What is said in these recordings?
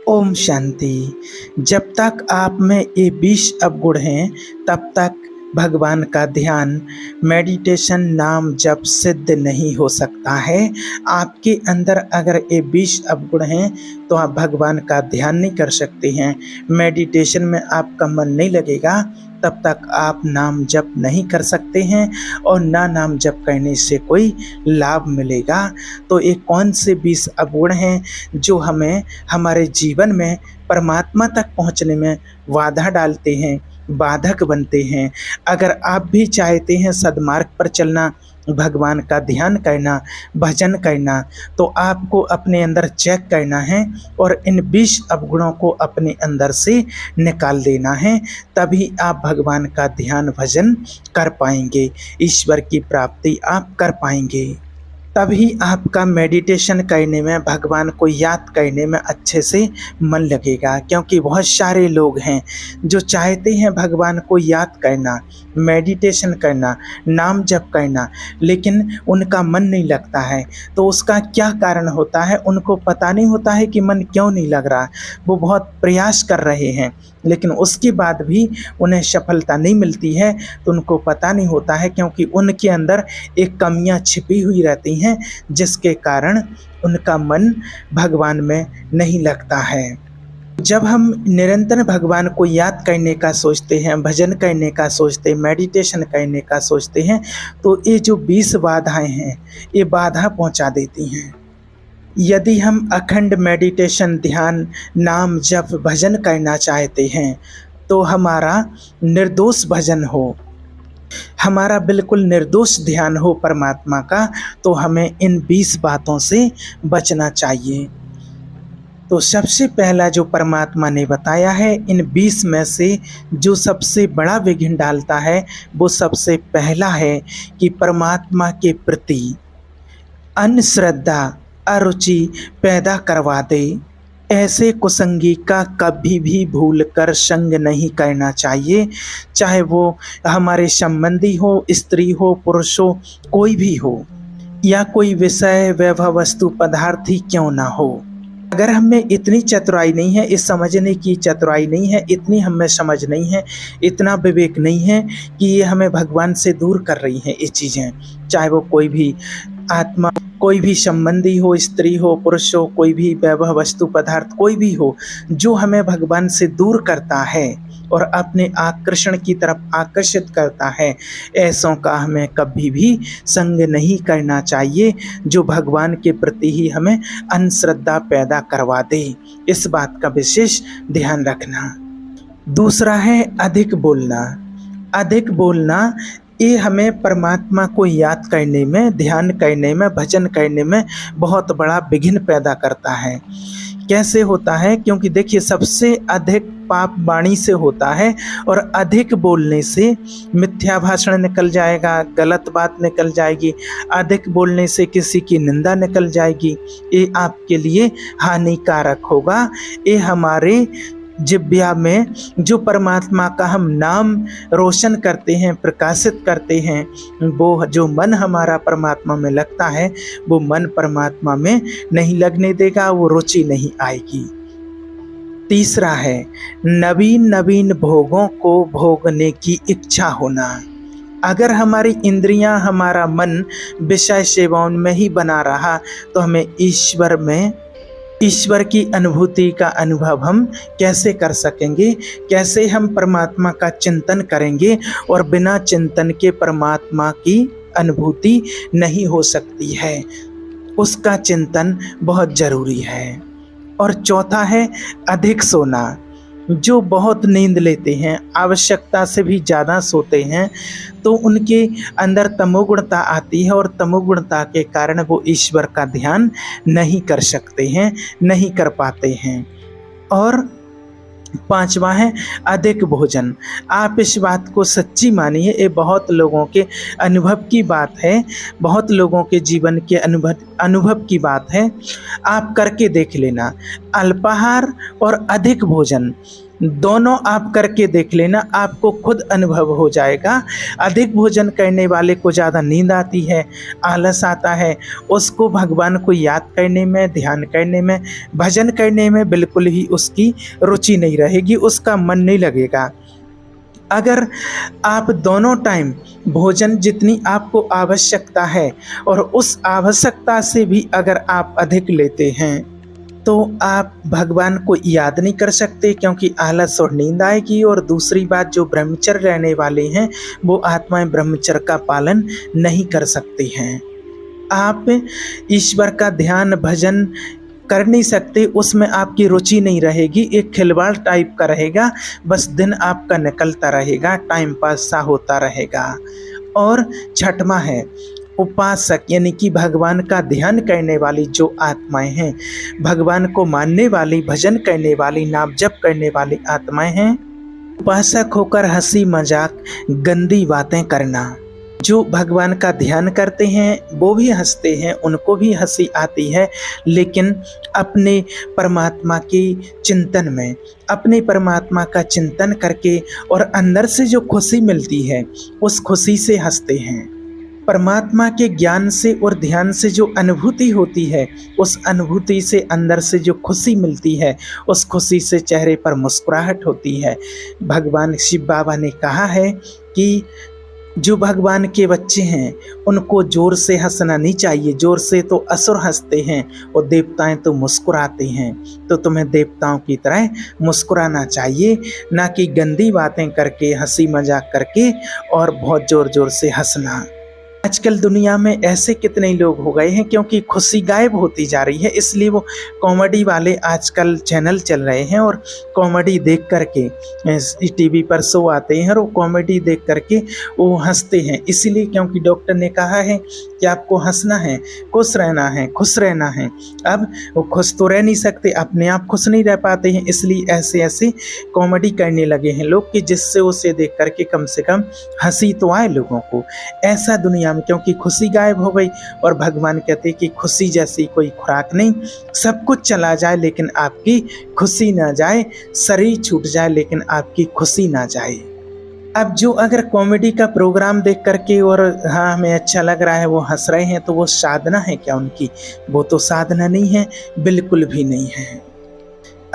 ओम शांति। जब तक आप में ये 20 अवगुण हैं तब तक भगवान का ध्यान, मेडिटेशन, नाम जप सिद्ध नहीं हो सकता है। आपके अंदर अगर ये 20 अवगुण हैं तो आप भगवान का ध्यान नहीं कर सकते हैं। मेडिटेशन में आपका मन नहीं लगेगा, तब तक आप नाम जप नहीं कर सकते हैं और ना नाम जप करने से कोई लाभ मिलेगा। तो ये कौन से 20 अवगुण हैं जो हमें हमारे जीवन में परमात्मा तक पहुंचने में बाधा डालते हैं, बाधक बनते हैं। अगर आप भी चाहते हैं सद्मार्ग पर चलना, भगवान का ध्यान करना, भजन करना, तो आपको अपने अंदर चेक करना है और इन 20 अवगुणों को अपने अंदर से निकाल देना है। तभी आप भगवान का ध्यान भजन कर पाएंगे, ईश्वर की प्राप्ति आप कर पाएंगे। तभी आपका मेडिटेशन करने में, भगवान को याद करने में अच्छे से मन लगेगा। क्योंकि बहुत सारे लोग हैं जो चाहते हैं भगवान को याद करना, मेडिटेशन करना, नाम जप करना, लेकिन उनका मन नहीं लगता है। तो उसका क्या कारण होता है? उनको पता नहीं होता है कि मन क्यों नहीं लग रहा। वो बहुत प्रयास कर रहे हैं लेकिन उसके बाद भी उन्हें सफलता नहीं मिलती है। तो उनको पता नहीं होता है क्योंकि उनके अंदर एक कमियां छिपी हुई रहती हैं जिसके कारण उनका मन भगवान में नहीं लगता है। जब हम निरंतर भगवान को याद करने का सोचते हैं, भजन करने का सोचते हैं, मेडिटेशन करने का सोचते हैं, तो ये जो 20 बाधाएं हैं ये बाधा पहुंचा देती हैं। यदि हम अखंड मेडिटेशन, ध्यान, नाम जप, भजन करना चाहते हैं तो हमारा निर्दोष भजन हो, हमारा बिल्कुल निर्दोष ध्यान हो परमात्मा का, तो हमें इन 20 बातों से बचना चाहिए। तो सबसे पहला जो परमात्मा ने बताया है, इन 20 में से जो सबसे बड़ा विघ्न डालता है वो सबसे पहला है कि परमात्मा के प्रति अनश्रद्धा, अरुचि पैदा करवा दे। ऐसे कुसंगी का कभी भी भूल कर संग नहीं करना चाहिए, चाहे वो हमारे संबंधी हो, स्त्री हो, पुरुष हो, कोई भी हो, या कोई विषय, वैभव, वस्तु, पदार्थ ही क्यों ना हो। अगर हमें इतनी चतुराई नहीं है, इस समझने की चतुराई नहीं है, इतनी हमें समझ नहीं है, इतना विवेक नहीं है कि ये हमें भगवान से दूर कर रही हैं ये चीज़ें, चाहे वो कोई भी आत्मा, कोई भी संबंधी हो, स्त्री हो, पुरुष हो, कोई भी वैभव, वस्तु, पदार्थ कोई भी हो, जो हमें भगवान से दूर करता है और अपने आकर्षण की तरफ आकर्षित करता है, ऐसों का हमें कभी भी संग नहीं करना चाहिए जो भगवान के प्रति ही हमें अनश्रद्धा पैदा करवा दे। इस बात का विशेष ध्यान रखना। दूसरा है अधिक बोलना। अधिक बोलना ये हमें परमात्मा को याद करने में, ध्यान करने में, भजन करने में बहुत बड़ा विघ्न पैदा करता है। कैसे होता है? क्योंकि देखिए, सबसे अधिक पाप वाणी से होता है और अधिक बोलने से मिथ्या भाषण निकल जाएगा, गलत बात निकल जाएगी, अधिक बोलने से किसी की निंदा निकल जाएगी। ये आपके लिए हानिकारक होगा। ये हमारे जिह्वा में जो परमात्मा का हम नाम रोशन करते हैं, प्रकाशित करते हैं, वो जो मन हमारा परमात्मा में लगता है वो मन परमात्मा में नहीं लगने देगा, वो रुचि नहीं आएगी। तीसरा है नवीन नवीन भोगों को भोगने की इच्छा होना। अगर हमारी इंद्रियां, हमारा मन विषय सेवाओं में ही बना रहा तो हमें ईश्वर की अनुभूति का अनुभव हम कैसे कर सकेंगे? कैसे हम परमात्मा का चिंतन करेंगे? और बिना चिंतन के परमात्मा की अनुभूति नहीं हो सकती है, उसका चिंतन बहुत जरूरी है। और चौथा है अधिक सोना। जो बहुत नींद लेते हैं, आवश्यकता से भी ज़्यादा सोते हैं, तो उनके अंदर तमोगुणता आती है और तमोगुणता के कारण वो ईश्वर का ध्यान नहीं कर सकते हैं, नहीं कर पाते हैं। और पांचवा है अधिक भोजन। आप इस बात को सच्ची मानिए, ये बहुत लोगों के अनुभव की बात है, बहुत लोगों के जीवन के अनुभव की बात है। आप करके देख लेना। अल्पाहार और अधिक भोजन दोनों आप करके देख लेना, आपको खुद अनुभव हो जाएगा। अधिक भोजन करने वाले को ज़्यादा नींद आती है, आलस आता है, उसको भगवान को याद करने में, ध्यान करने में, भजन करने में बिल्कुल ही उसकी रुचि नहीं रहेगी, उसका मन नहीं लगेगा। अगर आप दोनों टाइम भोजन जितनी आपको आवश्यकता है और उस आवश्यकता से भी अगर आप अधिक लेते हैं तो आप भगवान को याद नहीं कर सकते, क्योंकि आलस और नींद आएगी। और दूसरी बात, जो ब्रह्मचर्य रहने वाले हैं वो आत्माएं ब्रह्मचर्य का पालन नहीं कर सकती हैं। आप ईश्वर का ध्यान भजन कर नहीं सकते, उसमें आपकी रुचि नहीं रहेगी, एक खिलवाड़ टाइप का रहेगा, बस दिन आपका निकलता रहेगा, टाइम पास सा होता रहेगा। और छठवां है उपासक, यानी कि भगवान का ध्यान करने वाली जो आत्माएं हैं, भगवान को मानने वाली, भजन करने वाली, नाम जप करने वाली आत्माएं हैं। उपासक होकर हंसी मजाक गंदी बातें करना। जो भगवान का ध्यान करते हैं वो भी हंसते हैं, उनको भी हंसी आती है, लेकिन अपने परमात्मा के चिंतन में, अपने परमात्मा का चिंतन करके और अंदर से जो खुशी मिलती है उस खुशी से हंसते हैं। परमात्मा के ज्ञान से और ध्यान से जो अनुभूति होती है, उस अनुभूति से अंदर से जो खुशी मिलती है, उस खुशी से चेहरे पर मुस्कुराहट होती है। भगवान शिव बाबा ने कहा है कि जो भगवान के बच्चे हैं उनको ज़ोर से हंसना नहीं चाहिए, ज़ोर से तो असुर हंसते हैं और देवताएं तो मुस्कुराते हैं, तो तुम्हें देवताओं की तरह मुस्कुराना चाहिए, ना कि गंदी बातें करके, हंसी मजाक करके और बहुत ज़ोर ज़ोर से हंसना। आजकल दुनिया में ऐसे कितने लोग हो गए हैं, क्योंकि खुशी गायब होती जा रही है, इसलिए वो कॉमेडी वाले आजकल चैनल चल रहे हैं और कॉमेडी देख करके टीवी पर शो आते हैं और वो कॉमेडी देख करके वो हंसते हैं, इसीलिए क्योंकि डॉक्टर ने कहा है कि आपको हंसना है, खुश रहना है, खुश रहना है। अब वो खुश तो रह नहीं सकते, अपने आप खुश नहीं रह पाते हैं, इसलिए ऐसे ऐसे कॉमेडी करने लगे हैं लोग कि जिससे उसे देख करके कम से कम हंसी तो आए लोगों को। ऐसा दुनिया में, क्योंकि खुशी गायब हो गई, और भगवान कहते हैं कि खुशी जैसी कोई खुराक नहीं, सब कुछ चला जाए लेकिन आपकी खुशी ना जाए, शरीर छूट जाए लेकिन आपकी खुशी ना जाए। अब जो अगर कॉमेडी का प्रोग्राम देख करके और हाँ हमें अच्छा लग रहा है, वो हंस रहे हैं, तो वो साधना है क्या उनकी? वो तो साधना नहीं है, बिल्कुल भी नहीं है।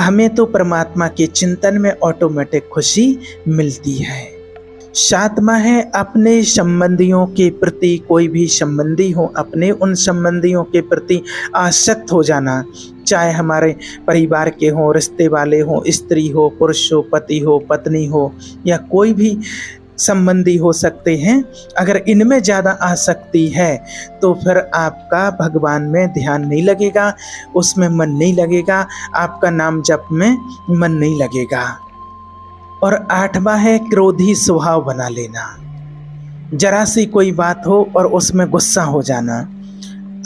हमें तो परमात्मा के चिंतन में ऑटोमेटिक खुशी मिलती है। सातवां है अपने संबंधियों के प्रति, कोई भी संबंधी हो, अपने उन संबंधियों के प्रति आसक्त हो जाना, चाहे हमारे परिवार के हों, रिश्ते वाले हों, स्त्री हो, पुरुष हो, पति हो, पत्नी हो, या कोई भी संबंधी हो सकते हैं। अगर इनमें ज़्यादा आसक्ति है तो फिर आपका भगवान में ध्यान नहीं लगेगा, उसमें मन नहीं लगेगा, आपका नाम जप में मन नहीं लगेगा। और आठवां है क्रोधी स्वभाव बना लेना। जरा सी कोई बात हो और उसमें गुस्सा हो जाना।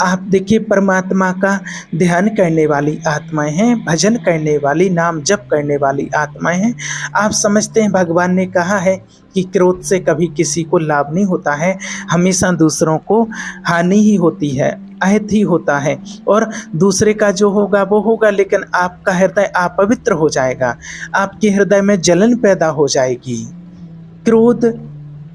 आप देखिए, परमात्मा का ध्यान करने वाली आत्माएं हैं, भजन करने वाली, नाम जप करने वाली आत्माएं हैं। आप समझते हैं भगवान ने कहा है कि क्रोध से कभी किसी को लाभ नहीं होता है, हमेशा दूसरों को हानि ही होती है, अहित ही होता है, और दूसरे का जो होगा वो होगा, लेकिन आपका हृदय अपवित्र हो जाएगा, आपके हृदय में जलन पैदा हो जाएगी। क्रोध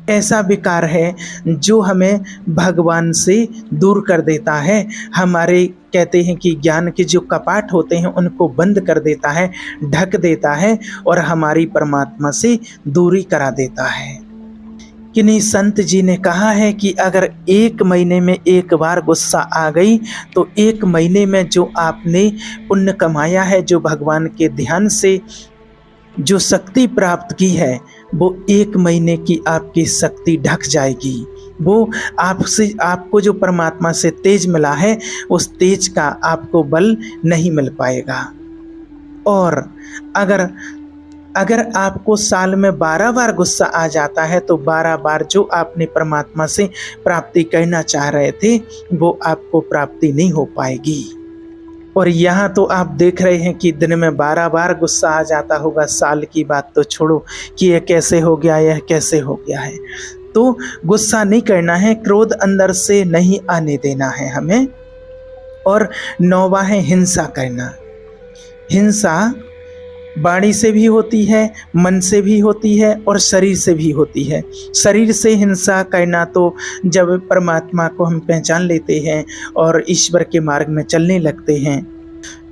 ऐसा विकार है जो हमें भगवान से दूर कर देता है, हमारे कहते हैं कि ज्ञान के जो कपाट होते हैं उनको बंद कर देता है, ढक देता है और हमारी परमात्मा से दूरी करा देता है। किन्हीं संत जी ने कहा है कि अगर 1 महीने में एक बार गुस्सा आ गई तो 1 महीने में जो आपने पुण्य कमाया है, जो भगवान के ध्यान से जो शक्ति प्राप्त की है, वो 1 महीने की आपकी शक्ति ढक जाएगी। वो आपको जो परमात्मा से तेज मिला है, उस तेज का आपको बल नहीं मिल पाएगा। और अगर आपको साल में 12 बार गुस्सा आ जाता है तो 12 बार जो आपने परमात्मा से प्राप्ति करना चाह रहे थे वो आपको प्राप्ति नहीं हो पाएगी। और यहाँ तो आप देख रहे हैं कि दिन में 12 बार गुस्सा आ जाता होगा, साल की बात तो छोड़ो कि यह कैसे हो गया, यह कैसे हो गया है। तो गुस्सा नहीं करना है, क्रोध अंदर से नहीं आने देना है हमें। और 9वां है हिंसा करना। हिंसा वाणी से भी होती है, मन से भी होती है और शरीर से भी होती है। शरीर से हिंसा करना तो जब परमात्मा को हम पहचान लेते हैं और ईश्वर के मार्ग में चलने लगते हैं,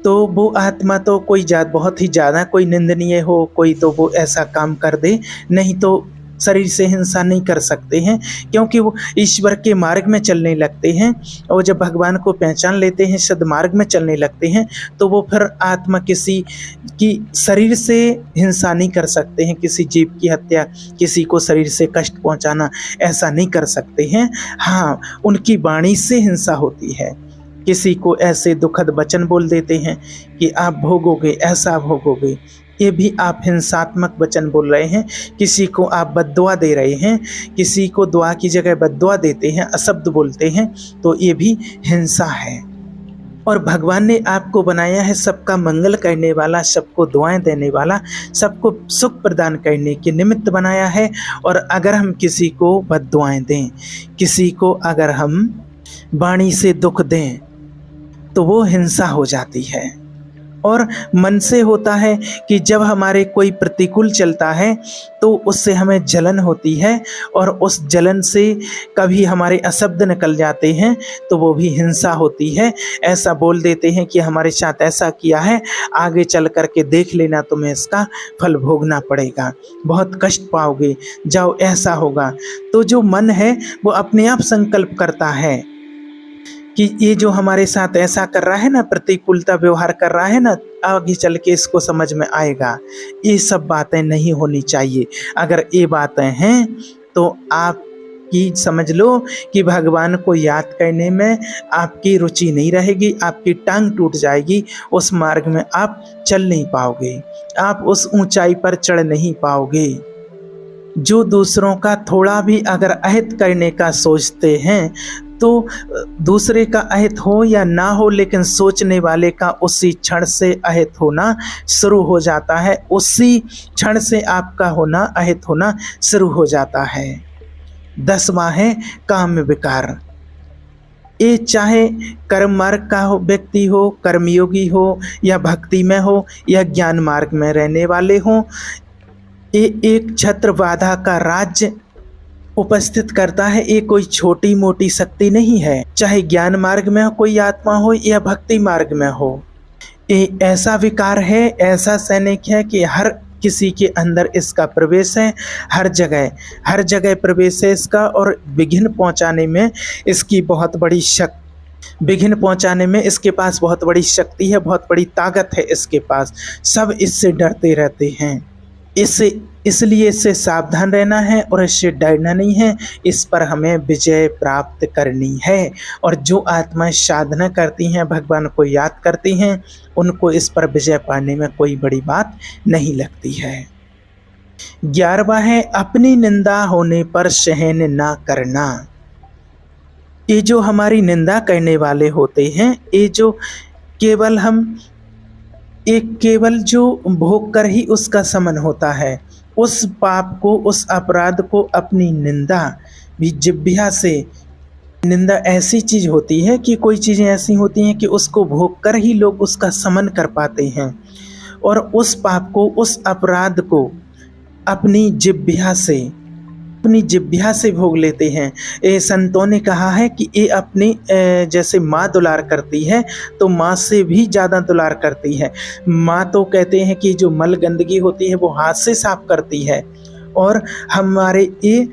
तो वो आत्मा तो कोई बहुत ही ज़्यादा कोई निंदनीय हो, कोई तो वो ऐसा काम कर दे, नहीं तो शरीर से हिंसा नहीं कर सकते हैं, क्योंकि वो ईश्वर के मार्ग में चलने लगते हैं। और जब भगवान को पहचान लेते हैं, सद्मार्ग में चलने लगते हैं, तो वो फिर आत्मा किसी की शरीर से हिंसा नहीं कर सकते हैं, किसी जीव की हत्या, किसी को शरीर से कष्ट पहुंचाना, ऐसा नहीं कर सकते हैं। हाँ, उनकी वाणी से हिंसा होती है। किसी को ऐसे दुखद वचन बोल देते हैं कि आप भोगोगे, ऐसा भोगोगे, ये भी आप हिंसात्मक वचन बोल रहे हैं। किसी को आप बद्दुआ दे रहे हैं, किसी को दुआ की जगह बद्दुआ देते हैं, अशब्द बोलते हैं, तो ये भी हिंसा है। और भगवान ने आपको बनाया है सबका मंगल करने वाला, सबको दुआएं देने वाला, सबको सुख प्रदान करने के निमित्त बनाया है। और अगर हम किसी को बद्दुआएं दें, किसी को अगर हम वाणी से दुख दें, तो वो हिंसा हो जाती है। और मन से होता है कि जब हमारे कोई प्रतिकूल चलता है तो उससे हमें जलन होती है, और उस जलन से कभी हमारे अशब्द निकल जाते हैं, तो वो भी हिंसा होती है। ऐसा बोल देते हैं कि हमारे साथ ऐसा किया है, आगे चल कर के देख लेना, तुम्हें इसका फल भोगना पड़ेगा, बहुत कष्ट पाओगे, जाओ ऐसा होगा। तो जो मन है वो अपने आप संकल्प करता है कि ये जो हमारे साथ ऐसा कर रहा है ना, प्रतिकूलता व्यवहार कर रहा है ना, आगे चल के इसको समझ में आएगा। ये सब बातें नहीं होनी चाहिए। अगर ये बातें हैं तो आप कि समझ लो कि भगवान को याद करने में आपकी रुचि नहीं रहेगी, आपकी टांग टूट जाएगी, उस मार्ग में आप चल नहीं पाओगे, आप उस ऊंचाई पर चढ़ नहीं पाओगे। जो दूसरों का थोड़ा भी अगर अहित करने का सोचते हैं, तो दूसरे का अहित हो या ना हो, लेकिन सोचने वाले का उसी क्षण से अहित होना शुरू हो जाता है, उसी क्षण से आपका होना, अहित होना शुरू हो जाता है। 10वां है काम विकार। ये चाहे कर्म मार्ग का हो व्यक्ति हो, कर्मयोगी हो, या भक्ति में हो, या ज्ञान मार्ग में रहने वाले हों, ये एक छत्र बाधा का राज्य उपस्थित करता है। ये कोई छोटी मोटी शक्ति नहीं है। चाहे ज्ञान मार्ग में हो कोई आत्मा हो या भक्ति मार्ग में हो, ये ऐसा विकार है, ऐसा सैनिक है कि हर किसी के अंदर इसका प्रवेश है, हर जगह प्रवेश है इसका। और विघ्न पहुंचाने में इसकी बहुत बड़ी विघ्न पहुंचाने में इसके पास बहुत बड़ी शक्ति है, बहुत बड़ी ताकत है इसके पास। सब इससे डरते रहते हैं। इसलिए इससे सावधान रहना है और इससे डरना नहीं है। इस पर हमें विजय प्राप्त करनी है। और जो आत्माएं साधना करती हैं, भगवान को याद करती हैं, उनको इस पर विजय पाने में कोई बड़ी बात नहीं लगती है। 11वां है अपनी निंदा होने पर सहन ना करना। ये जो हमारी निंदा करने वाले होते हैं, ये जो केवल जो भोग कर ही उसका समन होता है, उस पाप को, उस अपराध को अपनी निंदा भी जिह्वा से। निंदा ऐसी चीज होती है कि कोई चीज़ें ऐसी होती हैं कि उसको भोग कर ही लोग उसका समन कर पाते हैं, और उस पाप को, उस अपराध को अपनी जिह्वा से भोग लेते हैं। ये संतों ने कहा है कि ये अपनी जैसे माँ दुलार करती है तो माँ से भी ज़्यादा दुलार करती है। माँ तो कहते हैं कि जो मल गंदगी होती है वो हाथ से साफ करती है, और हमारे ये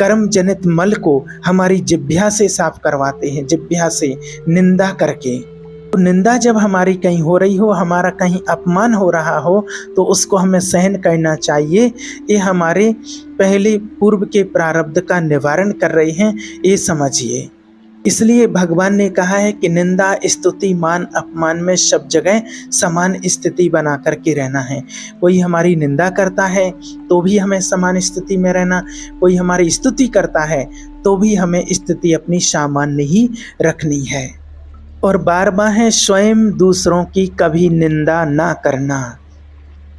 कर्म जनित मल को हमारी जिह्वा से साफ करवाते हैं, जिह्वा से निंदा करके। तो निंदा जब हमारी कहीं हो रही हो, हमारा कहीं अपमान हो रहा हो, तो उसको हमें सहन करना चाहिए। ये हमारे पहले पूर्व के प्रारब्ध का निवारण कर रहे हैं, ये समझिए। इसलिए भगवान ने कहा है कि निंदा, स्तुति, मान, अपमान में सब जगह समान स्थिति बना करके रहना है। कोई हमारी निंदा करता है तो भी हमें समान स्थिति में रहना, कोई हमारी स्तुति करता है तो भी हमें स्थिति अपनी सामान्य ही रखनी है। और 12वां है स्वयं दूसरों की कभी निंदा ना करना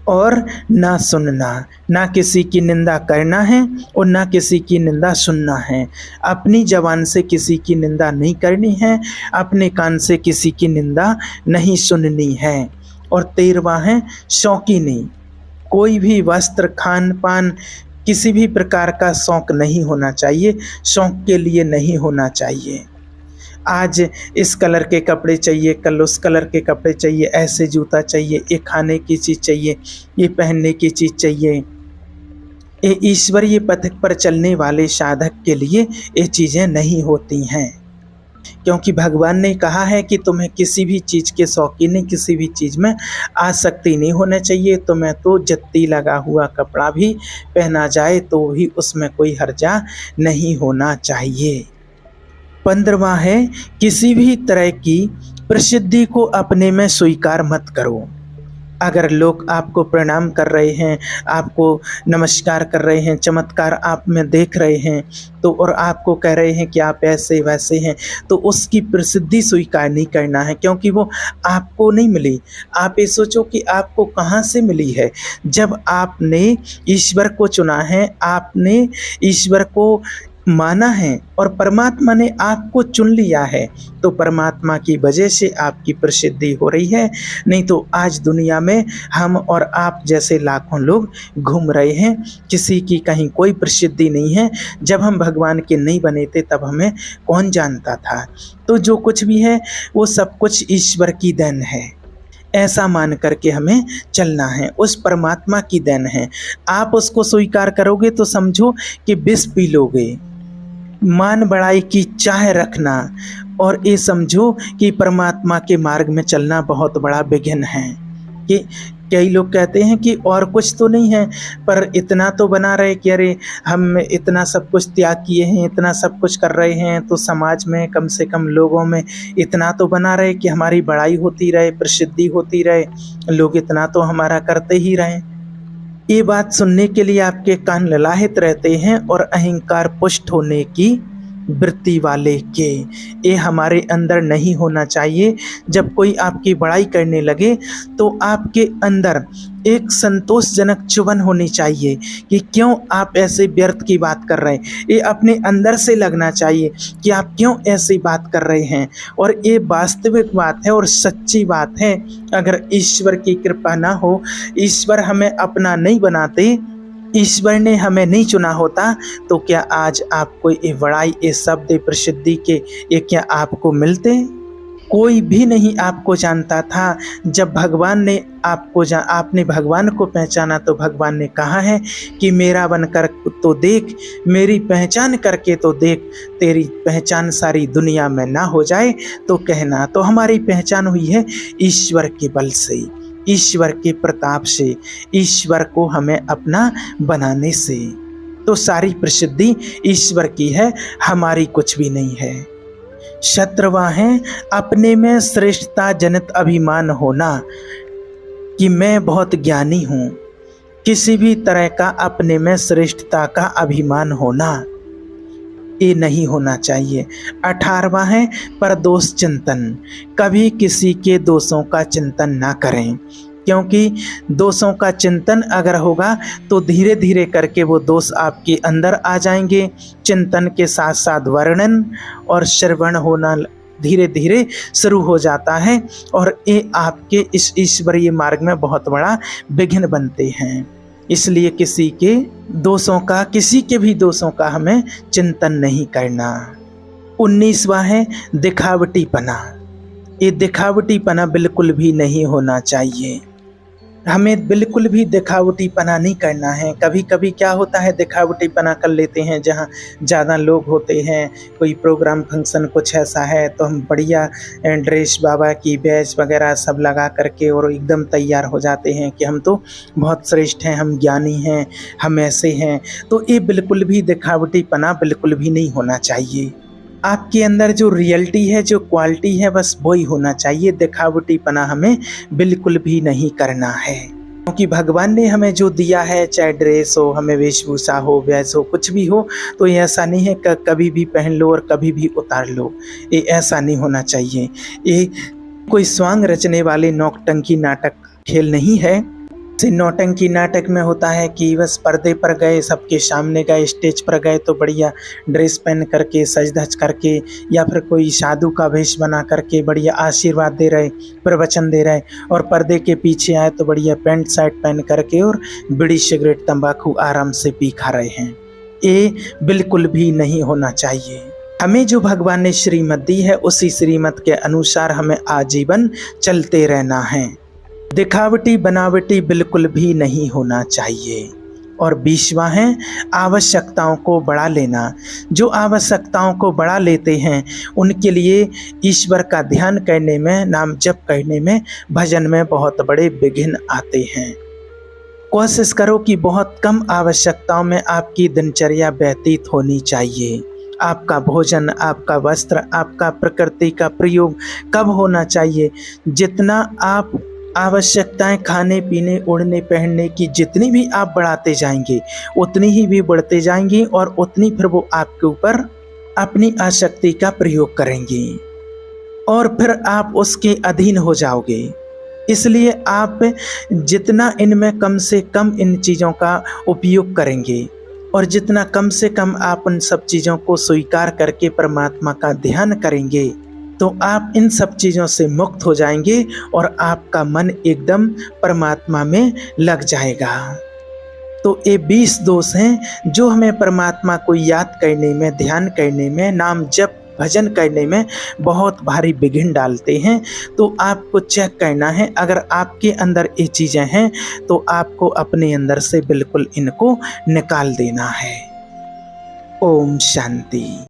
और ना सुनना। ना किसी की निंदा करना है और ना किसी की निंदा सुनना है। अपनी जबान से किसी की निंदा नहीं करनी है, अपने कान से किसी की निंदा नहीं सुननी है। और 13वां है शौकीनी। कोई भी वस्त्र, खान पान, किसी भी प्रकार का शौक नहीं होना चाहिए, शौक के लिए नहीं होना चाहिए। आज इस कलर के कपड़े चाहिए, कल उस कलर के कपड़े चाहिए, ऐसे जूता चाहिए, ये खाने की चीज़ चाहिए, ये पहनने की चीज़ चाहिए। ये ईश्वरीय पथ पर चलने वाले साधक के लिए ये चीज़ें नहीं होती हैं, क्योंकि भगवान ने कहा है कि तुम्हें किसी भी चीज़ के शौकीन नहीं, किसी भी चीज़ में आसक्ति नहीं होना चाहिए। तुम्हें तो जत्ती लगा हुआ कपड़ा भी पहना जाए तो भी उसमें कोई हर्जा नहीं होना चाहिए। 15वां है किसी भी तरह की प्रसिद्धि को अपने में स्वीकार मत करो। अगर लोग आपको प्रणाम कर रहे हैं, आपको नमस्कार कर रहे हैं, चमत्कार आप में देख रहे हैं तो और आपको कह रहे हैं कि आप ऐसे वैसे हैं, तो उसकी प्रसिद्धि स्वीकार नहीं करना है, क्योंकि वो आपको नहीं मिली। आप ये सोचो कि आपको कहाँ से मिली है। जब आपने ईश्वर को चुना है, आपने ईश्वर को माना है और परमात्मा ने आपको चुन लिया है, तो परमात्मा की वजह से आपकी प्रसिद्धि हो रही है। नहीं तो आज दुनिया में हम और आप जैसे लाखों लोग घूम रहे हैं, किसी की कहीं कोई प्रसिद्धि नहीं है। जब हम भगवान के नहीं बने थे तब हमें कौन जानता था। तो जो कुछ भी है वो सब कुछ ईश्वर की देन है, ऐसा मान करके हमें चलना है। उस परमात्मा की देन है। आप उसको स्वीकार करोगे तो समझो कि विष पी लोगे। मान बढ़ाई की चाह रखना और ये समझो कि परमात्मा के मार्ग में चलना बहुत बड़ा विघ्न है। कि कई लोग कहते हैं कि और कुछ तो नहीं है, पर इतना तो बना रहे कि अरे हम इतना सब कुछ त्याग किए हैं, इतना सब कुछ कर रहे हैं, तो समाज में कम से कम लोगों में इतना तो बना रहे कि हमारी बड़ाई होती रहे, प्रसिद्धि होती रहे, लोग इतना तो हमारा करते ही रहें। ये बात सुनने के लिए आपके कान ललाहित रहते हैं और अहंकार पुष्ट होने की वृत्ति वाले के, ये हमारे अंदर नहीं होना चाहिए। जब कोई आपकी बड़ाई करने लगे तो आपके अंदर एक संतोषजनक चुभन होनी चाहिए कि क्यों आप ऐसे व्यर्थ की बात कर रहे हैं। ये अपने अंदर से लगना चाहिए कि आप क्यों ऐसी बात कर रहे हैं, और ये वास्तविक बात है और सच्ची बात है। अगर ईश्वर की कृपा ना हो, ईश्वर हमें अपना नहीं बनाते, ईश्वर ने हमें नहीं चुना होता, तो क्या आज आपको ये बड़ाई, ये शब्द, प्रसिद्धि के ये क्या आपको मिलते। कोई भी नहीं आपको जानता था। जब भगवान ने आपने भगवान को पहचाना तो भगवान ने कहा है कि मेरा बनकर तो देख, मेरी पहचान करके तो देख, तेरी पहचान सारी दुनिया में ना हो जाए तो कहना। तो हमारी पहचान हुई है ईश्वर के बल से, ईश्वर के प्रताप से, ईश्वर को हमें अपना बनाने से। तो सारी प्रसिद्धि ईश्वर की है, हमारी कुछ भी नहीं है। 17वां है अपने में श्रेष्ठता जनित अभिमान होना, कि मैं बहुत ज्ञानी हूँ। किसी भी तरह का अपने में श्रेष्ठता का अभिमान होना, ये नहीं होना चाहिए। 18वां है परदोष चिंतन, कभी किसी के दोषों का चिंतन ना करें, क्योंकि दोषों का चिंतन अगर होगा तो धीरे धीरे करके वो दोष आपके अंदर आ जाएंगे। चिंतन के साथ साथ वर्णन और श्रवण होना धीरे धीरे शुरू हो जाता है, और ये आपके इस ईश्वरीय मार्ग में बहुत बड़ा विघ्न बनते हैं। इसलिए किसी के भी दोषों का हमें चिंतन नहीं करना। 19वां है दिखावटीपना, ये दिखावटीपना बिल्कुल भी नहीं होना चाहिए। हमें बिल्कुल भी दिखावटीपना नहीं करना है। कभी कभी क्या होता है, दिखावटीपना कर लेते हैं। जहाँ ज़्यादा लोग होते हैं, कोई प्रोग्राम फंक्शन कुछ ऐसा है, तो हम बढ़िया ड्रेस, बाबा की बैच वगैरह सब लगा करके और एकदम तैयार हो जाते हैं कि हम तो बहुत श्रेष्ठ हैं, हम ज्ञानी हैं, हम ऐसे हैं। तो ये बिल्कुल भी दिखावटीपना बिल्कुल भी नहीं होना चाहिए। आपके अंदर जो रियलिटी है, जो क्वालिटी है, बस वही होना चाहिए। दिखावटीपना हमें बिल्कुल भी नहीं करना है, क्योंकि भगवान ने हमें जो दिया है, चाहे ड्रेस हो, हमें वेशभूषा हो, वैस हो, कुछ भी हो, तो ये ऐसा नहीं है कि कभी भी पहन लो और कभी भी उतार लो। ये ऐसा नहीं होना चाहिए। ये कोई स्वांग रचने वाले नौटंकी नाटक खेल नहीं है। नौटंकी नाटक में होता है कि बस पर्दे पर गए, सबके सामने गए, स्टेज पर गए तो बढ़िया ड्रेस पहन करके, सज धज करके, या फिर कोई साधु का वेश बना करके बढ़िया आशीर्वाद दे रहे, प्रवचन दे रहे, और पर्दे के पीछे आए तो बढ़िया पैंट शर्ट पहन करके और बीड़ी सिगरेट तंबाकू आराम से पी खा रहे हैं। ये बिल्कुल भी नहीं होना चाहिए। हमें जो भगवान ने श्रीमत दी है उसी श्रीमत के अनुसार हमें आजीवन चलते रहना है। दिखावटी बनावटी बिल्कुल भी नहीं होना चाहिए। और 20वां है आवश्यकताओं को बढ़ा लेना। जो आवश्यकताओं को बढ़ा लेते हैं उनके लिए ईश्वर का ध्यान करने में, नाम जप करने में, भजन में बहुत बड़े विघ्न आते हैं। कोशिश करो कि बहुत कम आवश्यकताओं में आपकी दिनचर्या व्यतीत होनी चाहिए। आपका भोजन, आपका वस्त्र, आपका प्रकृति का प्रयोग कब होना चाहिए? जितना आप आवश्यकताएं खाने पीने उड़ने पहनने की जितनी भी आप बढ़ाते जाएंगे उतनी ही भी बढ़ते जाएंगी और उतनी फिर वो आपके ऊपर अपनी आसक्ति का प्रयोग करेंगे और फिर आप उसके अधीन हो जाओगे। इसलिए आप जितना इनमें कम से कम इन चीज़ों का उपयोग करेंगे और जितना कम से कम आप उन सब चीज़ों को स्वीकार करके परमात्मा का ध्यान करेंगे तो आप इन सब चीज़ों से मुक्त हो जाएंगे और आपका मन एकदम परमात्मा में लग जाएगा। तो ये 20 दोष हैं जो हमें परमात्मा को याद करने में, ध्यान करने में, नाम जप भजन करने में बहुत भारी विघ्न डालते हैं। तो आपको चेक करना है, अगर आपके अंदर ये चीज़ें हैं तो आपको अपने अंदर से बिल्कुल इनको निकाल देना है। ओम शांति।